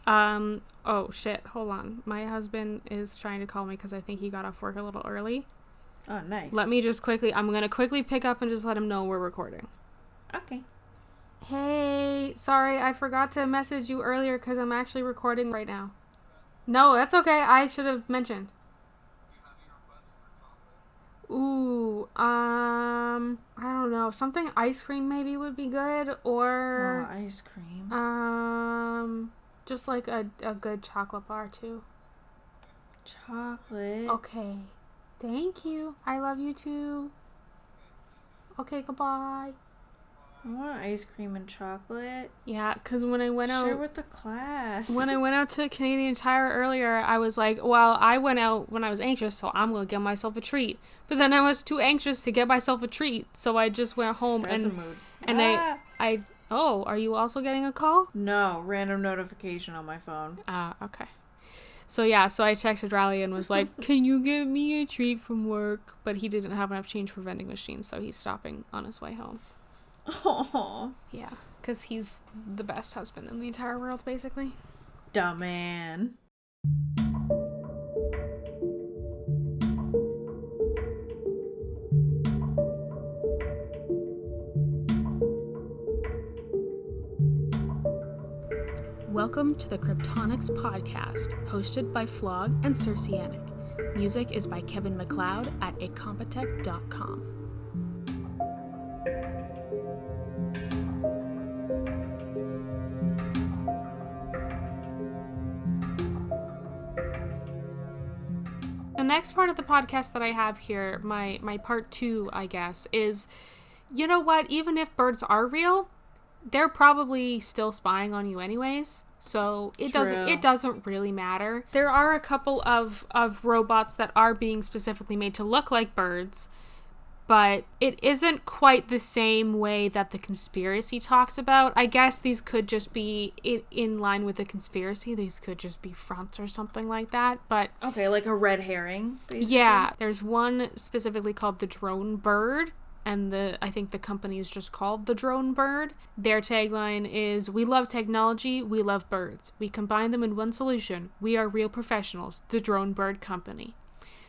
Oh shit, hold on. My husband is trying to call me because I think he got off work a little early. Oh, nice. I'm gonna quickly pick up and just let him know we're recording. Okay. Hey, sorry, I forgot to message you earlier because I'm actually recording right now. No, that's okay. I should have mentioned. Ooh, I don't know. Something ice cream maybe would be good, or... Oh, ice cream. Just like a good chocolate bar, too. Chocolate. Okay. Thank you. I love you, too. Okay, goodbye. I want ice cream and chocolate. Yeah, because when I went out... Share with the class. When I went out to Canadian Tire earlier, I was like, well, I went out when I was anxious, so I'm going to get myself a treat. But then I was too anxious to get myself a treat, so I just went home. That's a mood. And I... Oh, are you also getting a call? No, random notification on my phone. Okay. So yeah, so I texted Riley and was like, can you get me a treat from work? But he didn't have enough change for vending machines, so he's stopping on his way home. Oh. Yeah, because he's the best husband in the entire world, basically. Dumb man. Welcome to the Cryptonics podcast, hosted by Phlog and Circeanic. Music is by Kevin MacLeod at incompetech.com. The next part of the podcast that I have here, my part 2, I guess, is, you know what, even if birds are real, they're probably still spying on you anyways. So it doesn't really matter. There are a couple of robots that are being specifically made to look like birds, but it isn't quite the same way that the conspiracy talks about. I guess these could just be in line with the conspiracy. These could just be fronts or something like that. But okay, like a red herring, basically. Yeah, there's one specifically called the Drone Bird, and I think the company is just called the Drone Bird. Their tagline is, "We love technology, we love birds. We combine them in one solution. We are real professionals, the Drone Bird Company."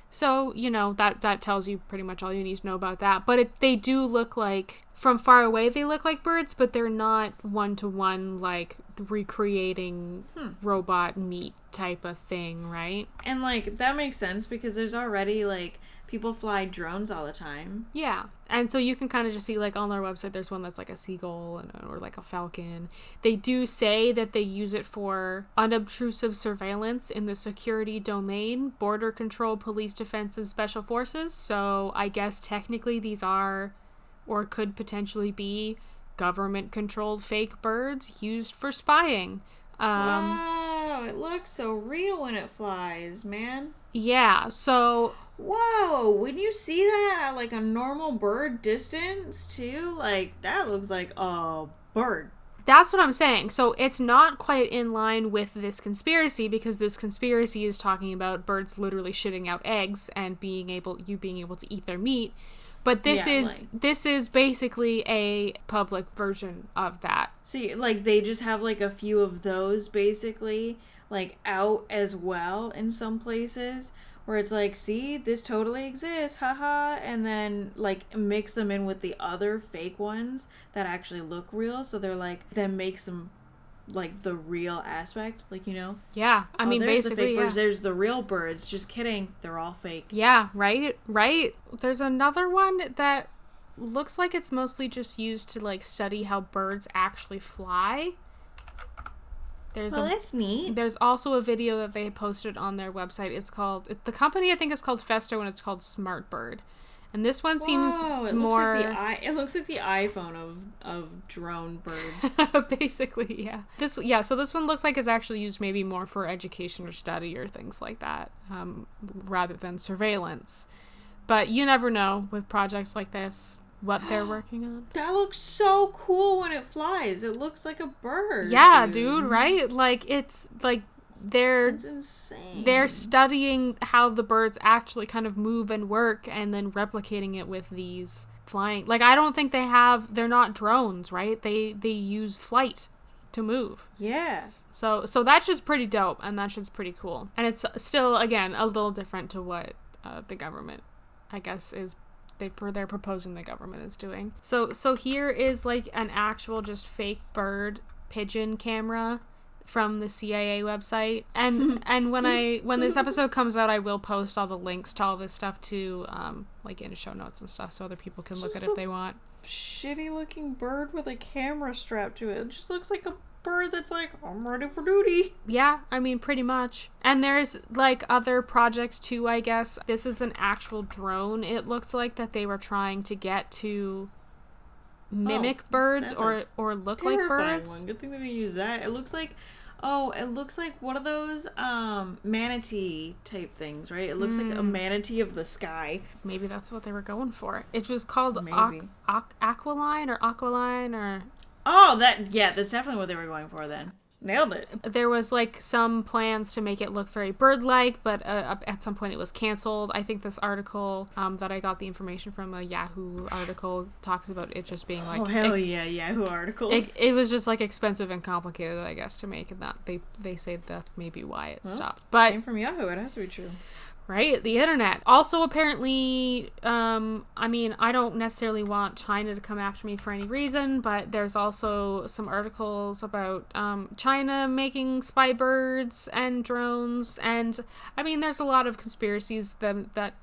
So, you know, that tells you pretty much all you need to know about that. But they do look like, from far away they look like birds, but they're not one-to-one, like, recreating robot meat type of thing, right? And, like, that makes sense because there's already, like, people fly drones all the time. Yeah. And so you can kind of just see, like, on their website, there's one that's like a seagull or like a falcon. They do say that they use it for unobtrusive surveillance in the security domain, border control, police defense, and special forces. So I guess technically these are, or could potentially be, government-controlled fake birds used for spying. Wow, it looks so real when it flies, man. Yeah, so... Whoa, when you see that at, like, a normal bird distance, too, like, that looks like a bird. That's what I'm saying. So it's not quite in line with this conspiracy, because this conspiracy is talking about birds literally shitting out eggs and being able to eat their meat. But this is basically a public version of that. See, like, they just have, like, a few of those, basically, like, out as well in some places, where it's like, see, this totally exists, haha, and then, like, mix them in with the other fake ones that actually look real, so they're like, that makes them, like, the real aspect, like, you know? Yeah, I mean, there's basically, the fake birds, there's the real birds, just kidding, they're all fake. Yeah, right? There's another one that looks like it's mostly just used to, like, study how birds actually fly. That's neat. There's also a video that they posted on their website. The company I think is called Festo, and it's called Smart Bird. And this one seems more... it looks like the iPhone of drone birds. Basically, yeah. So this one looks like it's actually used maybe more for education or study or things like that, rather than surveillance. But you never know with projects like this what they're working on. That looks so cool when it flies. It looks like a bird. Yeah, dude, right? Like, it's like That's insane. They're studying how the birds actually kind of move and work and then replicating it with these flying. Like, I don't think they're not drones, right? They use flight to move. Yeah. So that shit's pretty dope, and that shit's pretty cool. And it's still, again, a little different to what the government, I guess, is they're proposing the government is doing. So here is like an actual just fake bird pigeon camera from the CIA website. And when this episode comes out, I will post all the links to all this stuff to like in show notes and stuff, so other people can look at it if they want. Shitty looking bird with a camera strapped to it. It just looks like a bird that's like, I'm ready for duty. Yeah, I mean, pretty much. And there's like other projects too, I guess. This is an actual drone, it looks like, that they were trying to get to mimic birds or look like birds. One. Good thing they didn't use that. It looks like one of those manatee type things, right? It looks like a manatee of the sky. Maybe that's what they were going for. It was called Aqualine or Oh, that's definitely what they were going for then. Nailed it. There was like some plans to make it look very bird-like, but at some point it was canceled. I think this article that I got the information from, a Yahoo article, talks about it just being like... Oh, hell yeah, Yahoo articles. It was just like expensive and complicated, I guess, to make, and that they say that's maybe why it stopped. But came from Yahoo, it has to be true. Right? The internet. Also, apparently, I mean, I don't necessarily want China to come after me for any reason, but there's also some articles about China making spy birds and drones, and I mean, there's a lot of conspiracies that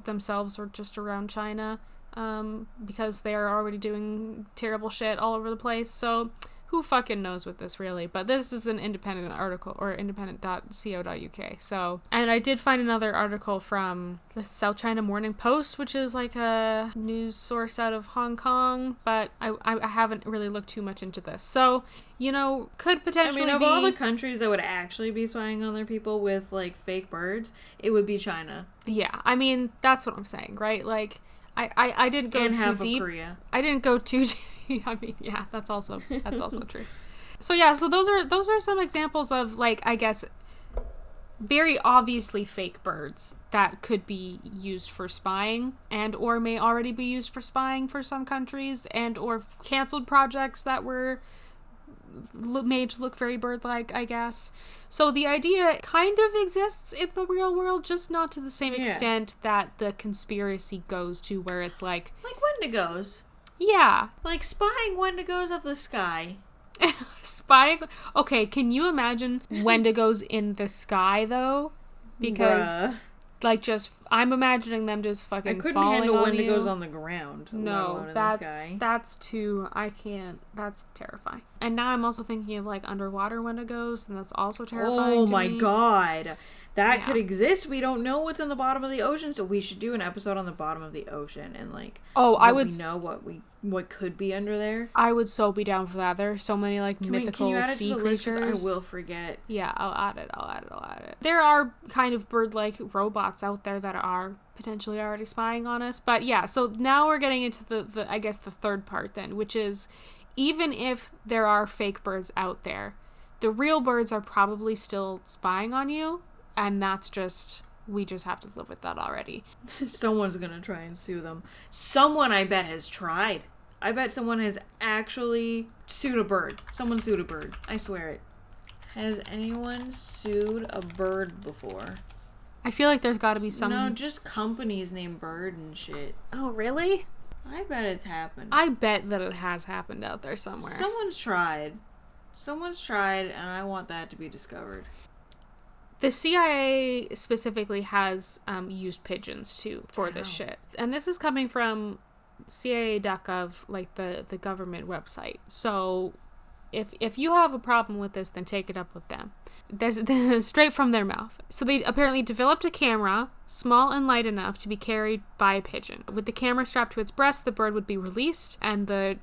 themselves are just around China, because they are already doing terrible shit all over the place, so... Who fucking knows with this, really? But this is an independent article, or independent.co.uk. So, and I did find another article from the South China Morning Post, which is like a news source out of Hong Kong, but I haven't really looked too much into this. So, you know, could potentially of all the countries that would actually be spying on their people with, like, fake birds, it would be China. Yeah, I mean, that's what I'm saying, right? Like, I didn't go and too half deep. Of Korea. I didn't go too deep. I mean, yeah, that's also true. So yeah, so those are some examples of, like, I guess, very obviously fake birds that could be used for spying, and or may already be used for spying for some countries, and or canceled projects that were made to look very bird-like, I guess. So the idea kind of exists in the real world, just not to the same extent that the conspiracy goes to, where it's like Wendigos. Yeah. Like spying Wendigos of the sky. Spying? Okay, can you imagine Wendigos in the sky, though? Because, like, just, I'm imagining them just fucking falling on you. I couldn't handle Wendigos on the ground. No, that's too, I can't, that's terrifying. And now I'm also thinking of, like, underwater Wendigos, and that's also terrifying Oh to my me. God. That could exist. We don't know what's in the bottom of the ocean, so we should do an episode on the bottom of the ocean and, like, we know what could be under there. I would so be down for that. There are so many, like, mythical sea creatures. Can you add it to the list? I will forget. Yeah, I'll add it. There are kind of bird-like robots out there that are potentially already spying on us. But yeah, so now we're getting into the I guess the third part then, which is, even if there are fake birds out there, the real birds are probably still spying on you. And that's just, we just have to live with that already. Someone's gonna try and sue them. Someone, I bet, has tried. I bet someone has actually sued a bird. Someone sued a bird. I swear it. Has anyone sued a bird before? I feel like there's gotta be some... No, just companies named Bird and shit. Oh, really? I bet it's happened. I bet that it has happened out there somewhere. Someone's tried, and I want that to be discovered. The CIA specifically has used pigeons, too, for this shit. And this is coming from CIA.gov, like the government website. So if you have a problem with this, then take it up with them. This is straight from their mouth. So they apparently developed a camera, small and light enough to be carried by a pigeon. With the camera strapped to its breast, the bird would be released, and it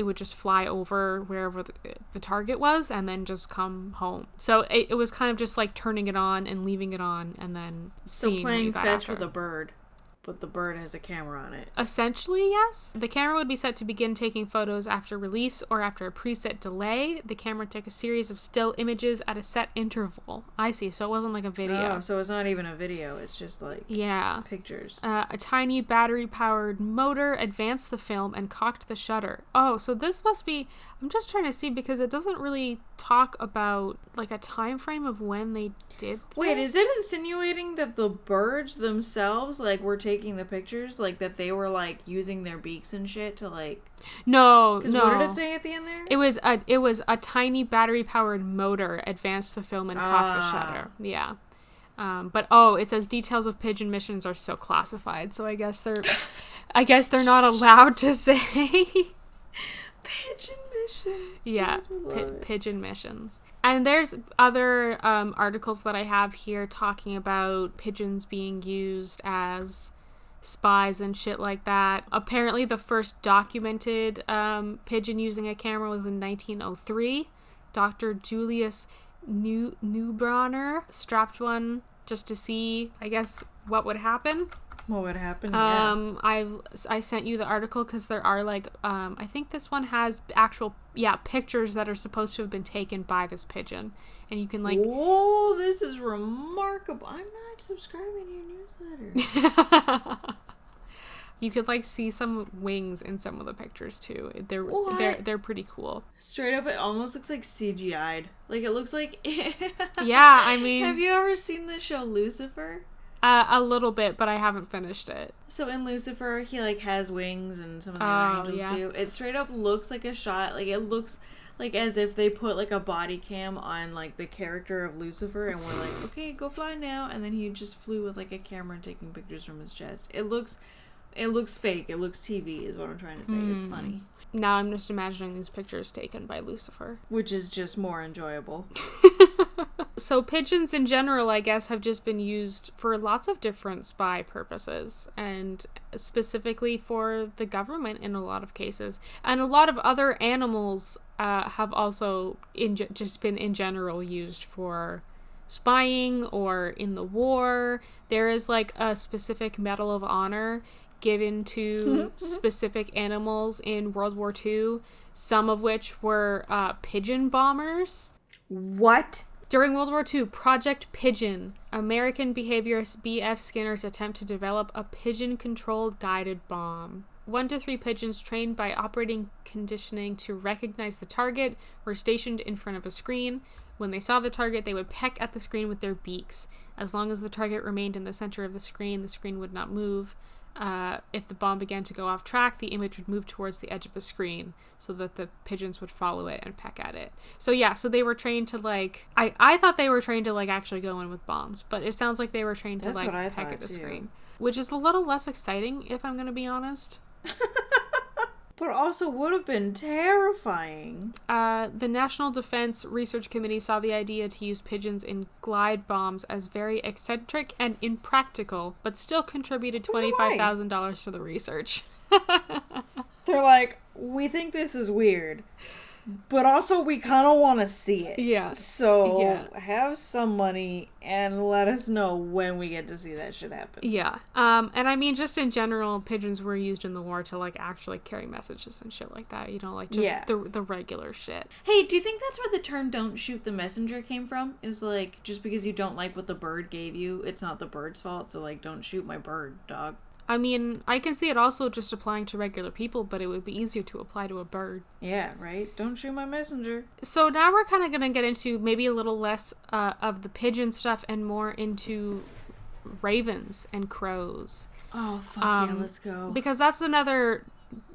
would just fly over wherever the target was and then just come home. So it was kind of just like turning it on and leaving it on and then seeing playing what you got fetch after. with a bird. but the bird has a camera on it. Essentially, yes. The camera would be set to begin taking photos after release or after a preset delay. The camera took a series of still images at a set interval. I see, so it wasn't like a video. Oh, so it's not even a video, it's just like pictures. A tiny battery-powered motor advanced the film and cocked the shutter. Oh, so this must be... I'm just trying to see because it doesn't really talk about like a time frame of when they did this. Wait, is it insinuating that the birds themselves like were taking the pictures, like that they were like using their beaks and shit to like? No. What did it say at the end there? It was a tiny battery powered motor advanced the film and cocked the shutter. Yeah. But it says details of Pigeon missions are still classified, so I guess they're not allowed to say. Pigeon missions. Yeah, pigeon missions. And there's other articles that I have here talking about pigeons being used as spies and shit like that. Apparently the first documented pigeon using a camera was in 1903. Dr. Julius Neubronner strapped one just to see, I guess, what would happen. What would happen? I sent you the article because there are like I think this one has actual pictures that are supposed to have been taken by this pigeon, and you can like. Whoa, this is remarkable! I'm not subscribing to your newsletter. You could like see some wings in some of the pictures too. They're pretty cool. Straight up, it almost looks like CGI'd. Like it looks like. Yeah, I mean. Have you ever seen the show Lucifer? A little bit, but I haven't finished it. So in Lucifer, he like has wings, and some of the other angels do. It straight up looks like a shot. Like it looks like as if they put like a body cam on like the character of Lucifer, and we're like, okay, go fly now, and then he just flew with like a camera taking pictures from his chest. It looks fake. It looks TV, is what I'm trying to say. It's funny. Now I'm just imagining these pictures taken by Lucifer, which is just more enjoyable. So pigeons in general, I guess, have just been used for lots of different spy purposes, and specifically for the government in a lot of cases. And a lot of other animals have also just been in general used for spying or in the war. There is like a specific Medal of Honor given to specific animals in World War II, some of which were pigeon bombers. What? During World War II, Project Pigeon, American behaviorist B.F. Skinner's attempt to develop a pigeon-controlled guided bomb. 1 to 3 pigeons trained by operating conditioning to recognize the target were stationed in front of a screen. When they saw the target, they would peck at the screen with their beaks. As long as the target remained in the center of the screen would not move. If the bomb began to go off track, the image would move towards the edge of the screen so that the pigeons would follow it and peck at it. So yeah, so they were trained to like, I thought they were trained to like actually go in with bombs, but it sounds like they were trained to like peck at the screen, which is a little less exciting if I'm going to be honest. But also would have been terrifying. The National Defense Research Committee saw the idea to use pigeons in glide bombs as very eccentric and impractical, but still contributed $25,000 to the research. They're like, we think this is weird, but also we kind of want to see it. Yeah. So have some money and let us know when we get to see that shit happen. Yeah. And I mean, just in general, pigeons were used in the war to like actually carry messages and shit like that. You know, like just the regular shit. Hey, do you think that's where the term "don't shoot the messenger" came from? Is like, just because you don't like what the bird gave you, it's not the bird's fault. So like, don't shoot my bird, dog. I mean, I can see it also just applying to regular people, but it would be easier to apply to a bird. Yeah, right? Don't shoot my messenger. So now we're kind of going to get into maybe a little less of the pigeon stuff and more into ravens and crows. Oh, fuck yeah, let's go. Because that's another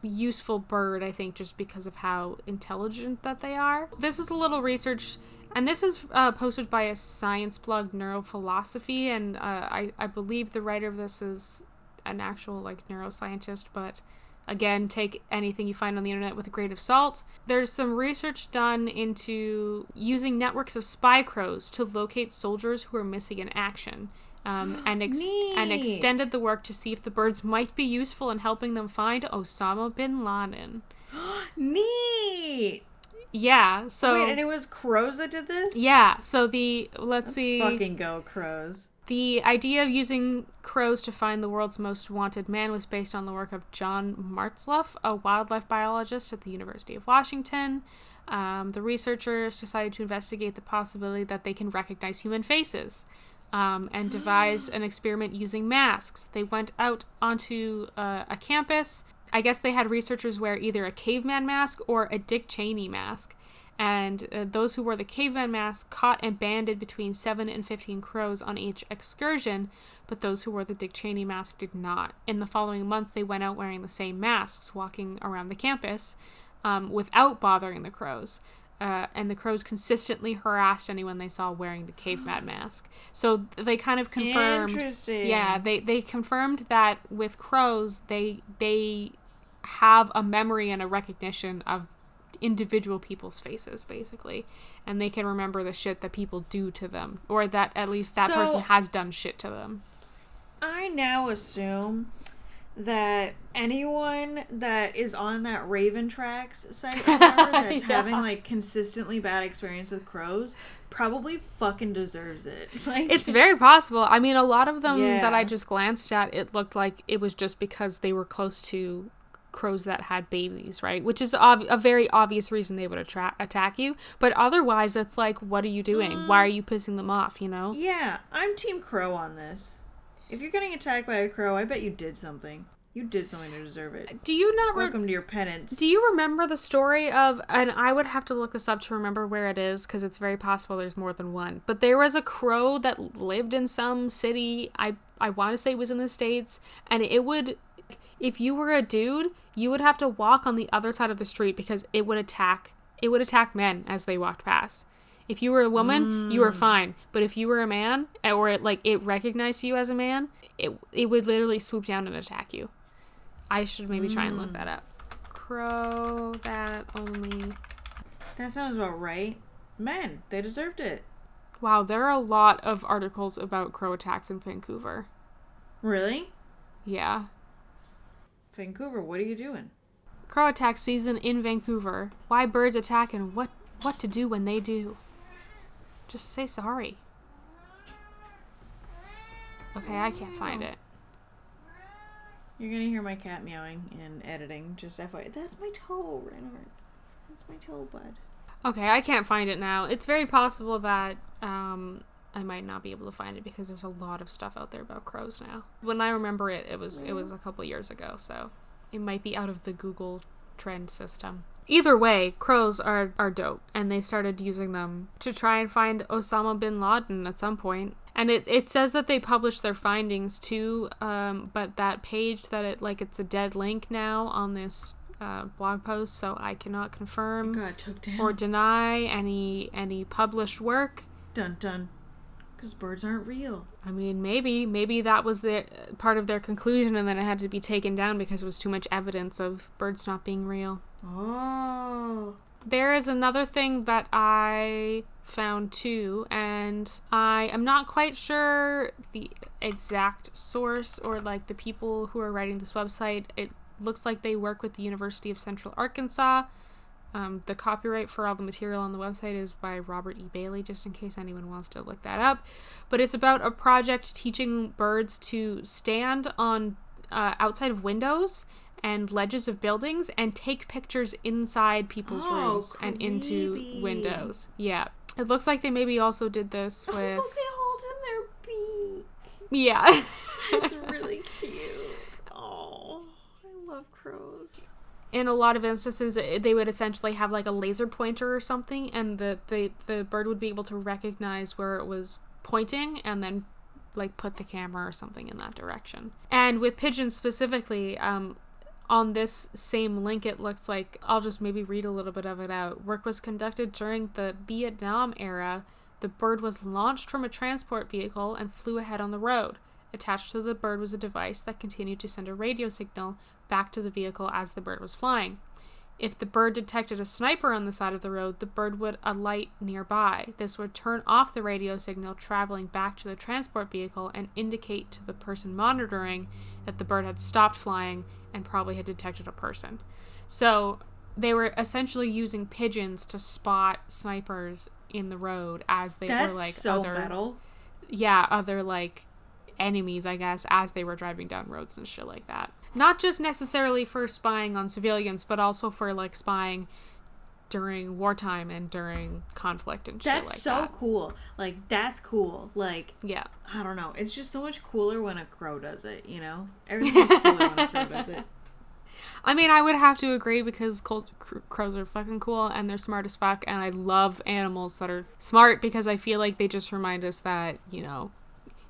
useful bird, I think, just because of how intelligent that they are. This is a little research, and this is posted by a science blog, Neurophilosophy, and I believe the writer of this is an actual like neuroscientist, but again, take anything you find on the internet with a grain of salt. There's some research done into using networks of spy crows to locate soldiers who are missing in action, and extended the work to see if the birds might be useful in helping them find Osama bin Laden. Neat. Yeah, so... Wait, and it was crows that did this? Yeah, so let's see... fucking go, crows. The idea of using crows to find the world's most wanted man was based on the work of John Martzloff, a wildlife biologist at the University of Washington. The researchers decided to investigate the possibility that they can recognize human faces and devise an experiment using masks. They went out onto a campus. I guess they had researchers wear either a caveman mask or a Dick Cheney mask. And those who wore the caveman mask caught and banded between 7 and 15 crows on each excursion, but those who wore the Dick Cheney mask did not. In the following month, they went out wearing the same masks, walking around the campus without bothering the crows. And the crows consistently harassed anyone they saw wearing the caveman mask. So they kind of confirmed... Interesting. Yeah, they confirmed that with crows, they have a memory and a recognition of individual people's faces, basically, and they can remember the shit that people do to them, or that at least that person has done shit to them. I now assume that anyone that is on that Raven Tracks site or whatever that's having like consistently bad experience with crows probably fucking deserves it. Like, it's very possible. I mean, a lot of them that I just glanced at, it looked like it was just because they were close to crows that had babies, right? Which is a very obvious reason they would attack you. But otherwise, it's like, what are you doing? Why are you pissing them off, you know? Yeah, I'm team crow on this. If you're getting attacked by a crow, I bet you did something. You did something to deserve it. Do you not... Welcome to your penance. Do you remember the story of... And I would have to look this up to remember where it is, because it's very possible there's more than one. But there was a crow that lived in some city. I want to say it was in the States. And it would... If you were a dude, you would have to walk on the other side of the street because it would attack men as they walked past. If you were a woman, you were fine. But if you were a man, or it recognized you as a man, it would literally swoop down and attack you. I should maybe try and look that up. Crow that only... That sounds about right. Men, they deserved it. Wow, there are a lot of articles about crow attacks in Vancouver. Really? Yeah. Vancouver, what are you doing? Crow attack season in Vancouver. Why birds attack and what to do when they do. Just say sorry. Okay, I can't find it. You're gonna hear my cat meowing in editing, just FYI. That's my toe, Reinhardt. That's my toe, bud. Okay, I can't find it now. It's very possible that I might not be able to find it because there's a lot of stuff out there about crows now. When I remember it, it was a couple years ago, so it might be out of the Google trend system. Either way, crows are dope, and they started using them to try and find Osama bin Laden at some point. And it says that they published their findings too, but that page that it's a dead link now on this blog post, so I cannot confirm or deny any published work. Dun dun. Because birds aren't real. I mean, maybe that was the part of their conclusion, and then it had to be taken down because it was too much evidence of birds not being real. Oh. There is another thing that I found too, and I am not quite sure the exact source or like the people who are writing this website. It looks like they work with the University of Central Arkansas. The copyright for all the material on the website is by Robert E. Bailey, just in case anyone wants to look that up. But it's about a project teaching birds to stand on outside of windows and ledges of buildings and take pictures inside people's rooms and into windows. Yeah. It looks like they maybe also did this with... Oh, they hold in their beak. Yeah. It's really cute. Oh, I love crows. In a lot of instances, they would essentially have like a laser pointer or something, and the bird would be able to recognize where it was pointing and then like put the camera or something in that direction. And with pigeons specifically, on this same link, it looks like, I'll just maybe read a little bit of it out. Work was conducted during the Vietnam era. The bird was launched from a transport vehicle and flew ahead on the road. Attached to the bird was a device that continued to send a radio signal back to the vehicle as the bird was flying. If the bird detected a sniper on the side of the road, the bird would alight nearby. This would turn off the radio signal traveling back to the transport vehicle and indicate to the person monitoring that the bird had stopped flying and probably had detected a person. So they were essentially using pigeons to spot snipers in the road as they were like so metal. other like enemies, I guess, as they were driving down roads and shit like that. Not just necessarily for spying on civilians, but also for like spying during wartime and during conflict and shit like that. That's so cool. Like, that's cool. Like, yeah. I don't know. It's just so much cooler when a crow does it, you know? Everything's cooler when a crow does it. I mean, I would have to agree because crows are fucking cool and they're smart as fuck, and I love animals that are smart because I feel like they just remind us that, you know,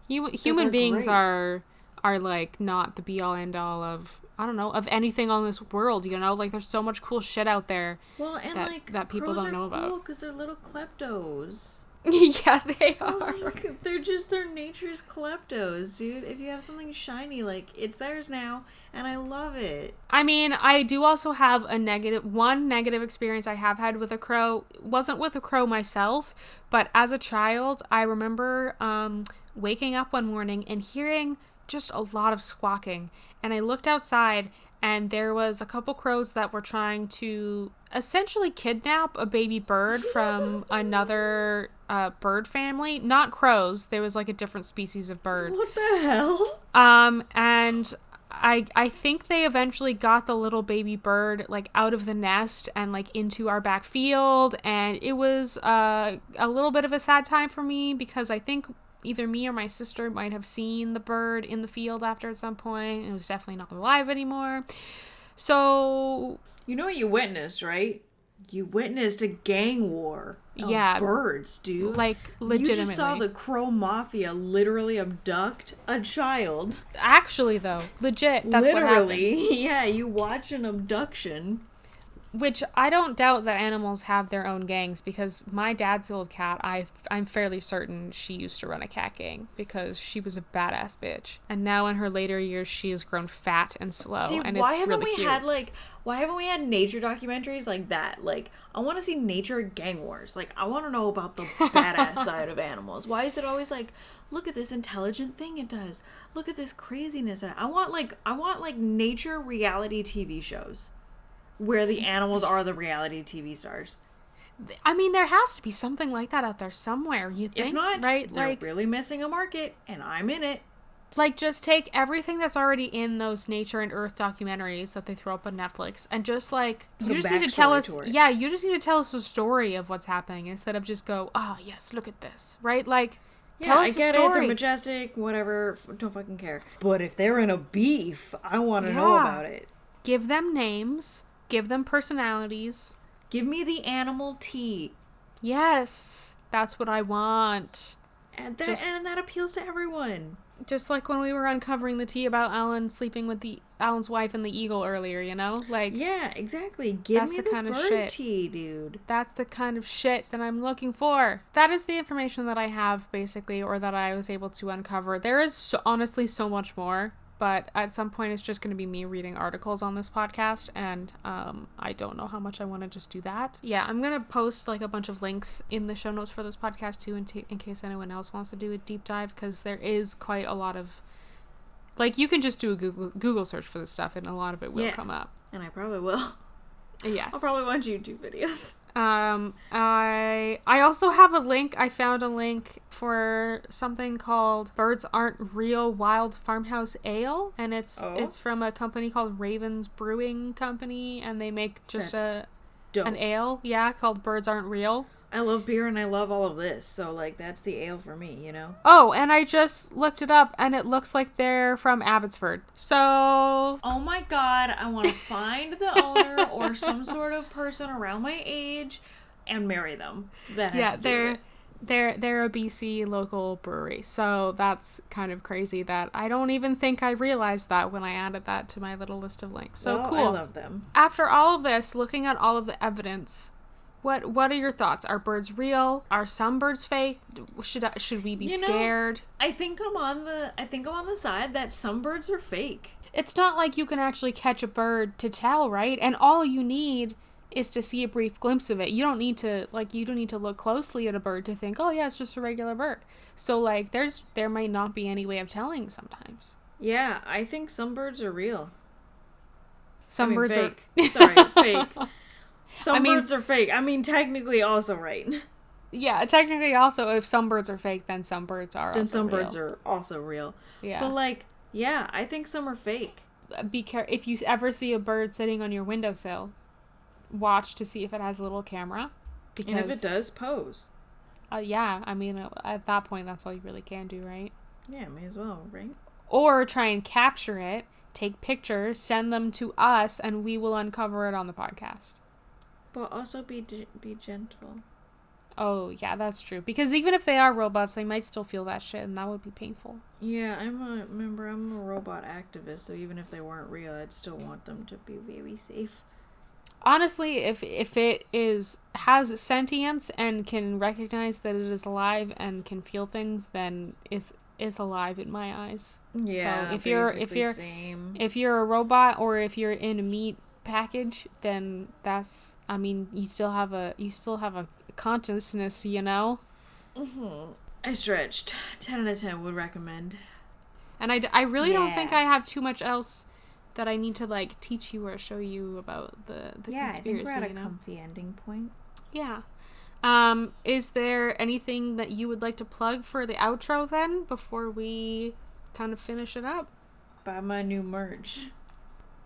human beings are like not the be all end all of, I don't know, of anything on this world, you know? Like, there's so much cool shit out there that people don't know about. Because they're little kleptos. Yeah, they are. Like, they're nature's kleptos, dude. If you have something shiny, like, it's theirs now, and I love it. I mean, I do also have one negative experience I have had with a crow. It wasn't with a crow myself, but as a child, I remember waking up one morning and hearing just a lot of squawking, and I looked outside and there was a couple crows that were trying to essentially kidnap a baby bird from another bird family. Not crows, there was like a different species of bird. What the hell? And I think they eventually got the little baby bird like out of the nest and like into our back field, and it was a little bit of a sad time for me because I think either me or my sister might have seen the bird in the field after at some point. It was definitely not alive anymore. So... You know what you witnessed, right? You witnessed a gang war of birds, dude. Like, legitimately. You just saw the crow mafia literally abduct a child. Actually, though. Legit. That's literally, what happened. Yeah, you watch an abduction. Which I don't doubt that animals have their own gangs, because my dad's old cat, I'm fairly certain she used to run a cat gang because she was a badass bitch. And now in her later years, she has grown fat and slow. See, and why it's haven't really we cute. why haven't we had nature documentaries like that? Like, I want to see nature gang wars. Like, I want to know about the badass side of animals. Why is it always like, look at this intelligent thing it does. Look at this craziness. I want nature reality TV shows where the animals are the reality TV stars. I mean, there has to be something like that out there somewhere, you think? If not, right? they're like, really missing a market, and I'm in it. Like, just take everything that's already in those nature and earth documentaries that they throw up on Netflix and just, like, you just need to tell us... Yeah, you just need to tell us the story of what's happening instead of just go, oh, yes, look at this, right? Like, tell us the story. I get it, they're majestic, whatever, don't fucking care. But if they're in a beef, I want to know about it. Give them names. Give them personalities. Give me the animal tea. Yes, that's what I want. And that appeals to everyone. Just like when we were uncovering the tea about Alan sleeping with Alan's wife and the eagle earlier, you know? Like, yeah, exactly. Give me the kind of bird tea, dude. That's the kind of shit that I'm looking for. That is the information that I have, basically, or that I was able to uncover. There is honestly so much more. But at some point, it's just going to be me reading articles on this podcast, and I don't know how much I want to just do that. Yeah, I'm going to post like a bunch of links in the show notes for this podcast too, in case anyone else wants to do a deep dive, because there is quite a lot of, like, you can just do a Google search for this stuff, and a lot of it will come up. And I probably will. Yes. I'll probably watch YouTube videos. I also have a link. I found a link for something called Birds Aren't Real Wild Farmhouse Ale, and it's from a company called Ravens Brewing Company, and they make just an ale, called Birds Aren't Real. I love beer and I love all of this, so like that's the ale for me, you know? Oh, and I just looked it up and it looks like they're from Abbotsford. So... Oh my god, I want to find the owner or some sort of person around my age and marry them. That has to do it. They're a BC local brewery, so that's kind of crazy that I don't even think I realized that when I added that to my little list of links. So cool. I love them. After all of this, looking at all of the evidence... What are your thoughts? Are birds real? Are some birds fake? Should we be scared? I think I'm on the side that some birds are fake. It's not like you can actually catch a bird to tell, right? And all you need is to see a brief glimpse of it. You don't need to look closely at a bird to think, oh yeah, it's just a regular bird. So like there might not be any way of telling sometimes. Yeah, I think some birds are real. Some birds fake. Sorry, fake. Some birds are fake. I mean, technically also right. Yeah, technically also, if some birds are fake, then some birds are Then also some real. birds are also real. Yeah. But, like, yeah, I think some are fake. If you ever see a bird sitting on your windowsill, watch to see if it has a little camera. Because, And if it does, pose. Yeah, I mean, at that point, that's all you really can do, right? Yeah, may as well, right? Or try and capture it, take pictures, send them to us, and we will uncover it on the podcast. But also be gentle. Oh, yeah, that's true. Because even if they are robots, they might still feel that shit, and that would be painful. Yeah, I'm a robot activist, so even if they weren't real, I'd still want them to be very safe. Honestly, if it has sentience and can recognize that it is alive and can feel things, then it's alive in my eyes. Yeah, so same. if you're a robot or if you're in a meat package, then that's, I mean, you still have a consciousness, you know. I stretched. 10 out of 10 would recommend. And I really don't think I have too much else that I need to, like, teach you or show you about the conspiracy, I think we're at a comfy ending point. Yeah. Is there anything that you would like to plug for the outro then, before we kind of finish it up? Buy my new merch.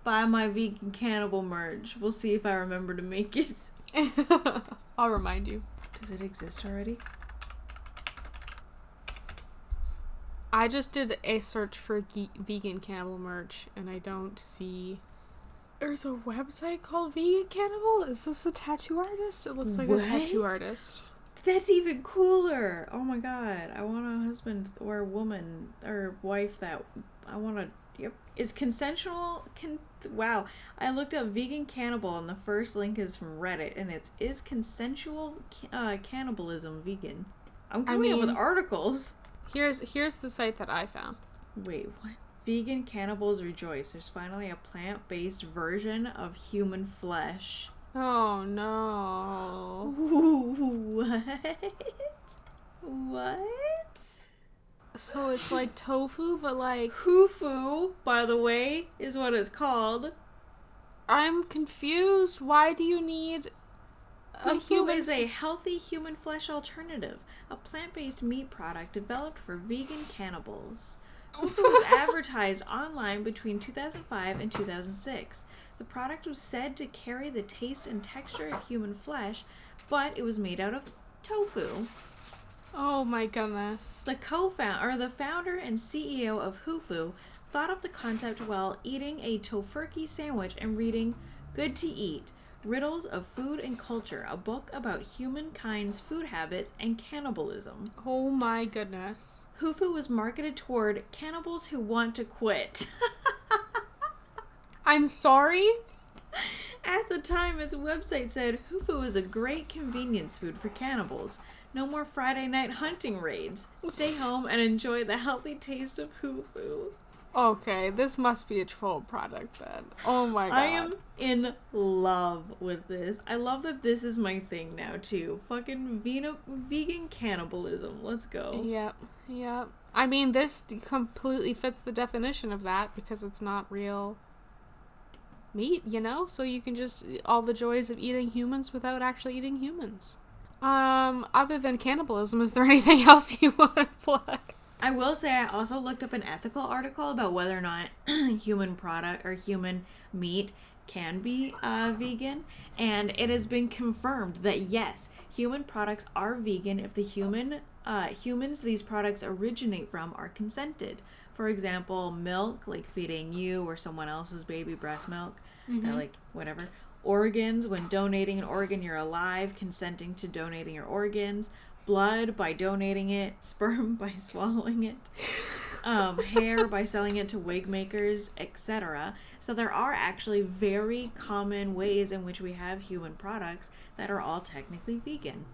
Buy my vegan cannibal merch. We'll see if I remember to make it. I'll remind you. Does it exist already? I just did a search for vegan cannibal merch, and I don't see... There's a website called Vegan Cannibal? Is this a tattoo artist? It looks like a tattoo artist. That's even cooler! Oh my god. I want a husband or a woman or wife that... I want to... Yep. Is consensual... Wow. I looked up vegan cannibal, and the first link is from Reddit, and it's, is consensual cannibalism vegan? I'm coming up with articles. Here's the site that I found. Wait, what? Vegan cannibals rejoice. There's finally a plant-based version of human flesh. Oh, no. What? What? So it's like tofu, but like... Hufu, by the way, is what it's called. I'm confused. Why do you need a human... is a healthy human flesh alternative, a plant-based meat product developed for vegan cannibals. Hufu was advertised online between 2005 and 2006. The product was said to carry the taste and texture of human flesh, but it was made out of tofu. Oh my goodness. The founder and CEO of Hufu thought up the concept while eating a tofurkey sandwich and reading Good to Eat: Riddles of Food and Culture, a book about humankind's food habits and cannibalism. Oh my goodness. Hufu was marketed toward cannibals who want to quit. I'm sorry? At the time, its website said Hufu is a great convenience food for cannibals. No more Friday night hunting raids. Stay home and enjoy the healthy taste of Hufu. Okay, this must be a troll product then. Oh my god. I am in love with this. I love that this is my thing now too. Fucking vegan cannibalism. Let's go. Yep. I mean, this completely fits the definition of that because it's not real meat, you know? So you can just... all the joys of eating humans without actually eating humans. Other than cannibalism, is there anything else you want to plug? I will say I also looked up an ethical article about whether or not human product or human meat can be vegan, and it has been confirmed that yes, human products are vegan if the humans these products originate from are consented. For example, milk, like feeding you or someone else's baby breast milk, that like whatever. Organs, when donating an organ, you're alive, consenting to donating your organs. Blood, by donating it. Sperm, by swallowing it. Hair, by selling it to wig makers, etc. So there are actually very common ways in which we have human products that are all technically vegan.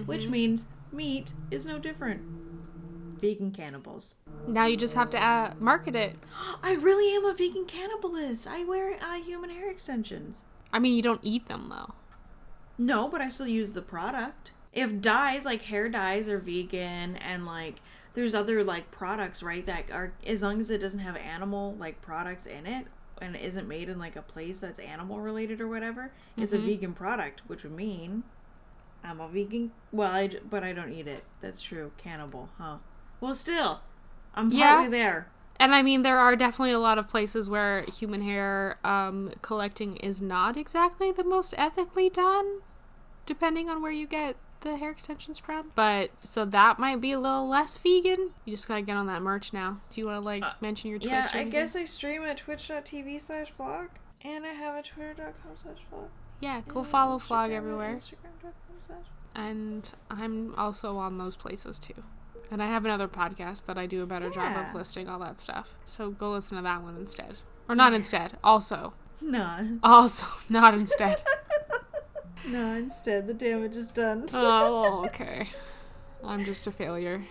Which means meat is no different. Vegan cannibals. Now you just have to market it. I really am a vegan cannibalist. I wear human hair extensions. I mean, you don't eat them, though. No, but I still use the product. If dyes, like hair dyes, are vegan, and like there's other like products, right, that are, as long as it doesn't have animal like products in it and it isn't made in like a place that's animal related or whatever, it's a vegan product, which would mean I'm a vegan. Well, but I don't eat it. That's true. Cannibal, huh? Well, still, I'm partly there. And I mean, there are definitely a lot of places where human hair collecting is not exactly the most ethically done, depending on where you get the hair extensions from. But so that might be a little less vegan. You just gotta get on that merch now. Do you want to mention your Twitch? Yeah, I guess I stream at twitch.tv/Phlog, and I have a twitter.com/Phlog. Yeah, go follow Phlog everywhere. And I'm also on those places too. And I have another podcast that I do a better job of listing all that stuff. So go listen to that one instead. Or not instead. Also. No. Also, not instead. No, instead. The damage is done. Oh, okay. I'm just a failure.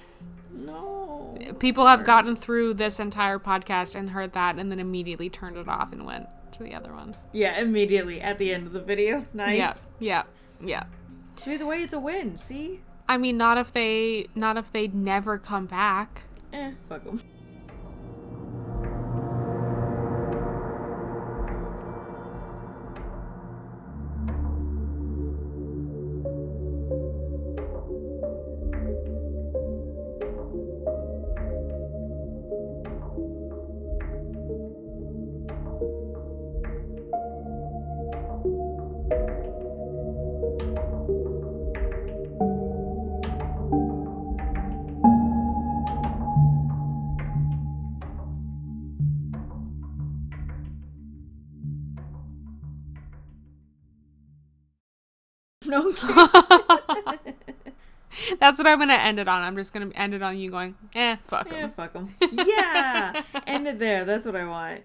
No. People have gotten through this entire podcast and heard that and then immediately turned it off and went to the other one. Yeah, immediately at the end of the video. Nice. Yeah. So either way, it's a win, see? I mean, not if they never come back. Fuck them. No kidding. That's what I'm going to end it on. I'm just going to end it on you going, fuck them. Fuck them. Yeah! End it there. That's what I want.